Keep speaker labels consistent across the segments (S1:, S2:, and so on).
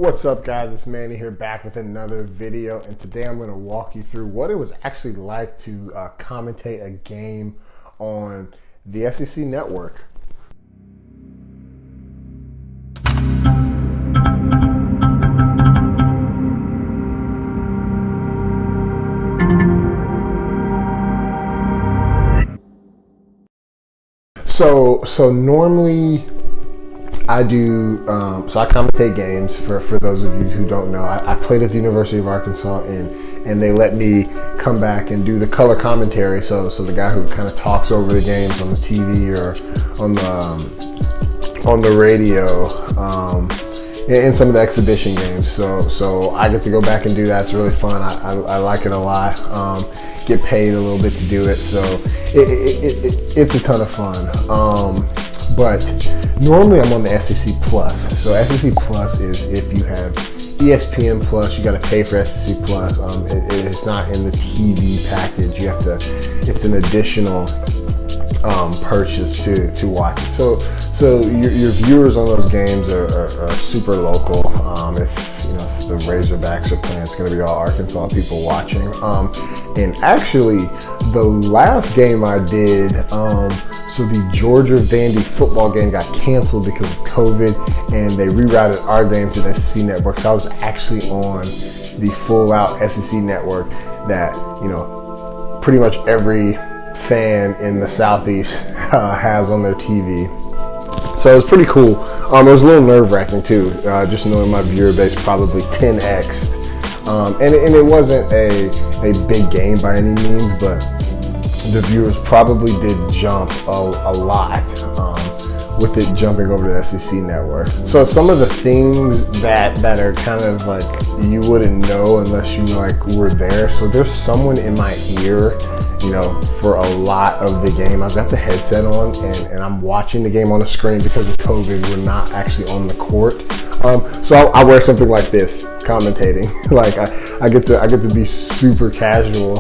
S1: What's up, guys? It's Manny here, back with another video, and today I'm going to walk you through what it was actually like to commentate a game on the SEC network. So normally I do, I commentate games for those of you who don't know. I played at the University of Arkansas, and they let me come back and do the color commentary. So the guy who kind of talks over the games on the TV or on the radio, in some of the exhibition games. So I get to go back and do that. It's really fun. I like it a lot. Get paid a little bit to do it, so it's a ton of fun. But normally I'm on the SEC Plus. So SEC Plus is if you have ESPN Plus, you got to pay for SEC Plus. It's not in the TV package. You have to. It's an additional purchase to watch it. So your viewers on those games are super local. If the Razorbacks are playing, it's going to be all Arkansas people watching. And actually, the last game I did, so the Georgia-Vandy football game got canceled because of COVID, and they rerouted our game to the SEC network. So I was actually on the full-out SEC network that, pretty much every fan in the Southeast has on their TV. So it was pretty cool. It was a little nerve-wracking too, just knowing my viewer base probably 10x'd. And it wasn't a big game by any means, but the viewers probably did jump a lot with it jumping over to the SEC network. So some of the things that are kind of like you wouldn't know unless you were there. So there's someone in my ear, for a lot of the game. I've got the headset on and I'm watching the game on a screen because of COVID. We're not actually on the court. So I wear something like this, commentating. I get to be super casual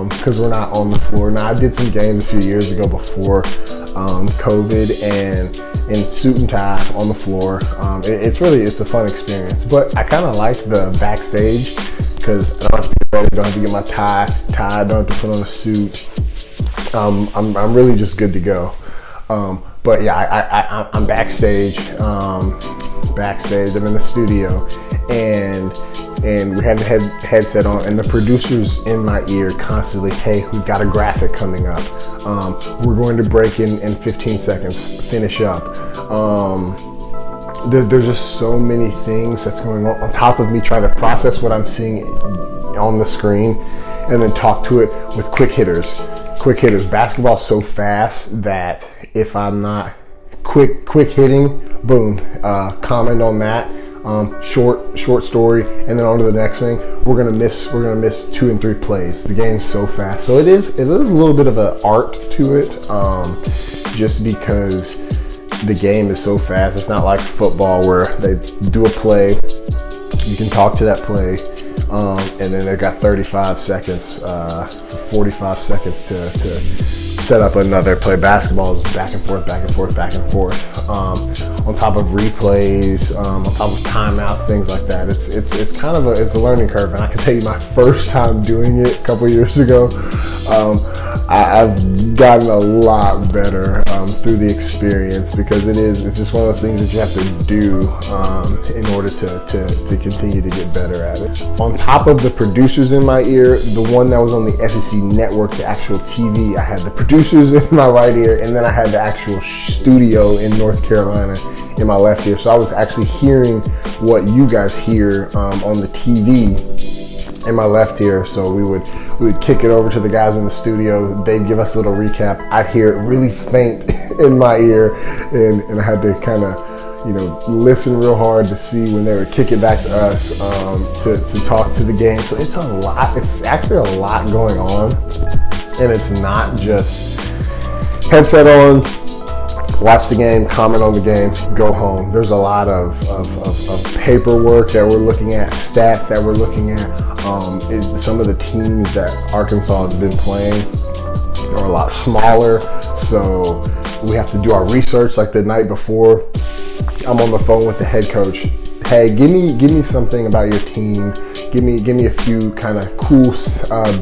S1: because we're not on the floor. Now I did some games a few years ago before COVID and in suit and tie on the floor. It's a fun experience. But I kind of like the backstage because I don't have to get ready, don't have to get my tie, don't have to put on a suit. I'm really just good to go. But yeah, I'm backstage. I'm in the studio, and we had the headset on, and the producer's in my ear constantly, hey, we've got a graphic coming up. We're going to break in 15 seconds, finish up. There's just so many things that's going on top of me trying to process what I'm seeing on the screen and then talk to it with quick hitters. Basketball's so fast that if I'm not quick hitting, boom, comment on that, short story, and then on to the next thing. We're gonna miss 2 and 3 plays. The game's so fast, so it is a little bit of an art to it, just because the game is so fast. It's not like football where they do a play, you can talk to that play, and then they've got 35 seconds, 45 seconds to set up another play. Basketball is back and forth, on top of replays, on top of timeouts, things like that. It's kind of a learning curve, and I can tell you my first time doing it a couple years ago, I've gotten a lot better through the experience, because it's just one of those things that you have to do in order to continue to get better at it. On top of the producers in my ear, the one that was on the SEC network, the actual TV, I had the producers in my right ear, and then I had the actual studio in North Carolina in my left ear. So I was actually hearing what you guys hear on the TV in my left ear. So we would kick it over to the guys in the studio. They'd give us a little recap. I'd hear it really faint in my ear, and I had to kind of listen real hard to see when they would kick it back to us to talk to the game. So it's a lot. It's actually a lot going on, and it's not just headset on, watch the game, comment on the game, go home. There's a lot of paperwork that we're looking at, stats that we're looking at. Some of the teams that Arkansas has been playing are a lot smaller, so we have to do our research like the night before. I'm on the phone with the head coach. hey, give me something about your team. Give me a few kind of cool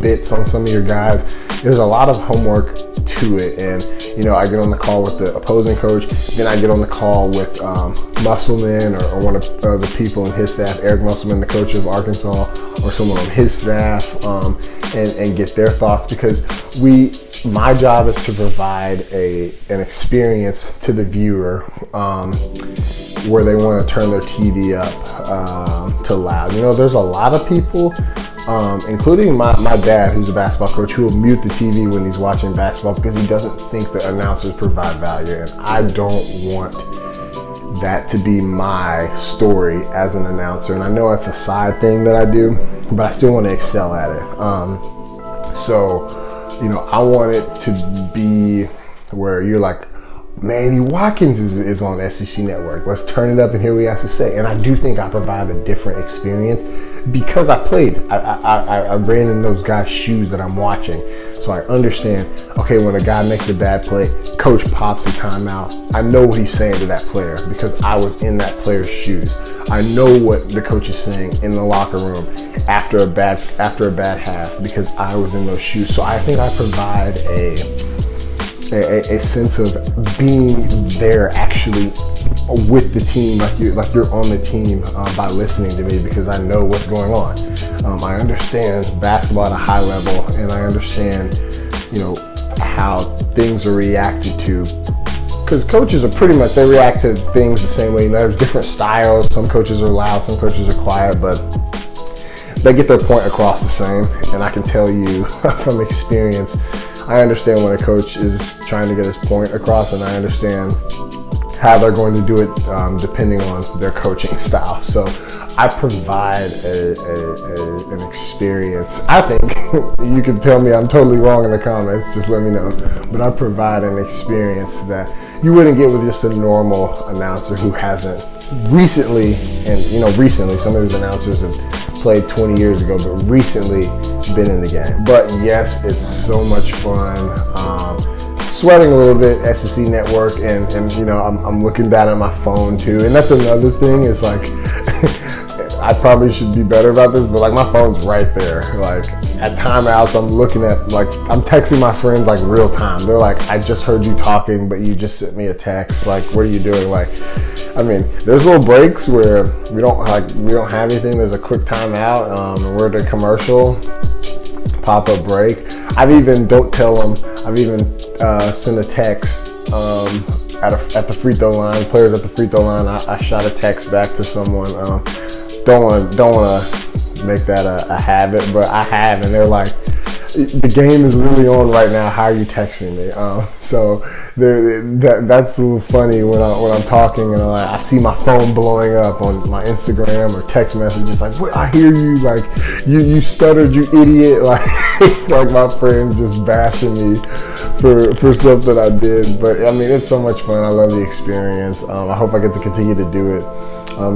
S1: bits on some of your guys. There's a lot of homework to it, and I get on the call with the opposing coach, then I get on the call with Musselman or one of the people in his staff, Eric Musselman, the coach of Arkansas, or someone on his staff, and get their thoughts, because my job is to provide an experience to the viewer where they want to turn their TV up to loud. There's a lot of people, including my dad, who's a basketball coach, who will mute the TV when he's watching basketball because he doesn't think the announcers provide value. And I don't want that to be my story as an announcer. And I know it's a side thing that I do, but I still want to excel at it. I want it to be where you're like, Manny Watkins is on SEC Network. Let's turn it up and hear what he has to say. And I do think I provide a different experience because I played. I ran in those guys' shoes that I'm watching. So I understand, okay, when a guy makes a bad play, coach pops a timeout. I know what he's saying to that player because I was in that player's shoes. I know what the coach is saying in the locker room after a bad half because I was in those shoes. So I think I provide a sense of being there actually with the team, like you're on the team by listening to me, because I know what's going on. I understand basketball at a high level, and I understand how things are reacted to, because coaches are pretty much, they react to things the same way. There's different styles. Some coaches are loud, some coaches are quiet, but they get their point across the same. And I can tell you from experience, I understand when a coach is trying to get his point across, and I understand how they're going to do it depending on their coaching style. So I provide an experience. I think you can tell me I'm totally wrong in the comments, just let me know. But I provide an experience that you wouldn't get with just a normal announcer who hasn't recently, and recently, some of these announcers have played 20 years ago, but recently been in the game. But yes, it's so much fun. Sweating a little bit, SEC Network, and I'm looking down at my phone too. And that's another thing, is like, I probably should be better about this, but like my phone's right there. Like at timeouts, I'm looking at, I'm texting my friends like real time. They're like, I just heard you talking, but you just sent me a text. Like, what are you doing? There's little breaks where we don't have anything. There's a quick timeout, and we're at a commercial, pop-up break. I've even sent a text at the free throw line. Players at the free throw line, I shot a text back to someone. Don't want to make that a habit, but I have, and they're like, the game is really on right now. How are you texting me? So that's a little funny when I'm talking and I see my phone blowing up on my Instagram or text messages like, "What? I hear you! Like you stuttered, you idiot!" Like my friends just bashing me for something I did. But it's so much fun. I love the experience. I hope I get to continue to do it.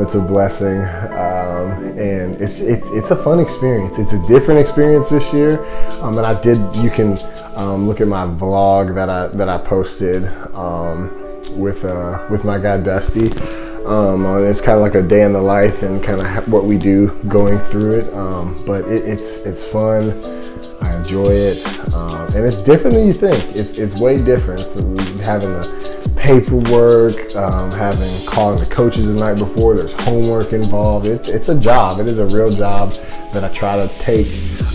S1: It's a blessing, and it's a fun experience. It's a different experience this year, and you can look at my vlog that I posted with my guy Dusty. It's kind of like a day in the life and kind of what we do going through it. But it's fun. I enjoy it, and it's different than you think. It's way different. So having the paperwork, calling the coaches the night before. There's homework involved. It's a job. It is a real job that I try to take,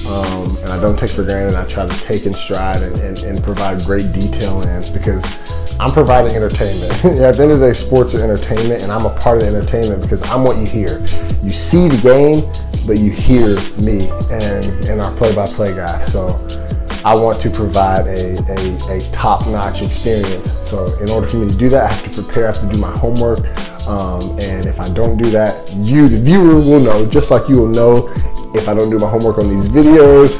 S1: and I don't take for granted. I try to take in stride and provide great detail in, because I'm providing entertainment. At the end of the day, sports are entertainment, and I'm a part of the entertainment because I'm what you hear. You see the game, but you hear me and our play-by-play guy. So I want to provide a top-notch experience. So in order for me to do that, I have to prepare, I have to do my homework. And if I don't do that, you, the viewer, will know, just like you will know if I don't do my homework on these videos.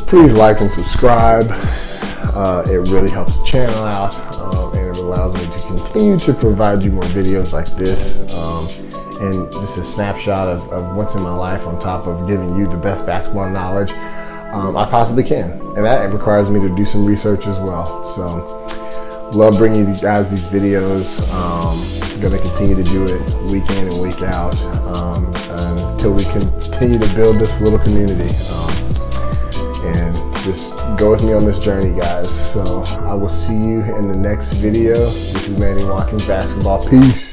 S1: Please like and subscribe. It really helps the channel out, and it allows me to continue to provide you more videos like this. And just a snapshot of what's in my life, on top of giving you the best basketball knowledge I possibly can. And that requires me to do some research as well. So love bringing you guys these videos. going to continue to do it week in and week out until we continue to build this little community. And just go with me on this journey, guys. So I will see you in the next video. This is Manny Watkins Basketball. Peace.